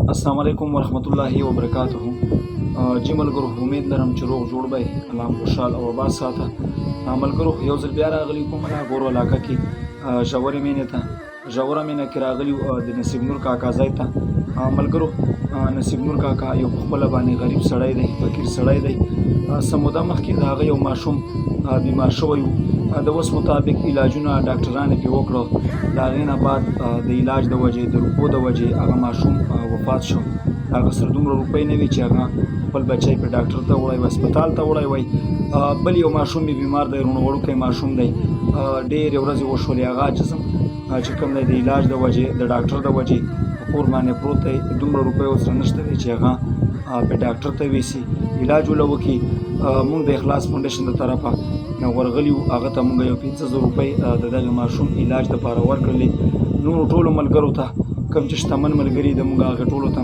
अस्सलाम वालेकुम वरहमतुल्लाहि वबरकातुहू। जी मलगरो उम्ید لرم چې روغ جوړ به الله مو خوشحال او آباد ساته. ملګرو یو ځل بیا راغلی کوم غور علاقه کې ژورې مینې ته ژوره مینه کې راغلی د نصیب نور کاکا ځای ته. ملګرو نصیب نور کاکا یو په خپله باندې غریب سړی دی، فقیر سړی دی. څه موده مخکې د هغه یو ماشوم بیمار شوی و. د وس مطابق علاجونه ډاکټرانو پرې وکړه، د هغې نه بعد د علاج د وجې د روپو د وجې هغه ماشوم وفات شو. هغه سره دومره روپۍ نه وي چې هغه خپل بچی په ډاکټر ته وړی وای، هسپتال ته وړی وای. بل یو ماشوم یې بیمار دی، روڼه وړوکی ماشوم دی، ډېرې ورځې وشولې. هغه جسم چې کوم دی د علاج د وجې د ډاکټر د وجې په کور باندې پروت دی، دومره روپۍ ورسره نشته دی چې هغه په ډاکټر ته ویسي علاج وله وکړي. موږ د اخلاص فاونډیشن د طرفه ورغلي وو، هغه ته موږ یو 500 روپۍ د دغه ماشوم علاج دپاره ورکړلې. نورو ټولو ملګرو ته کوم چې شتمن ملګري د موږ هغه ټولو ته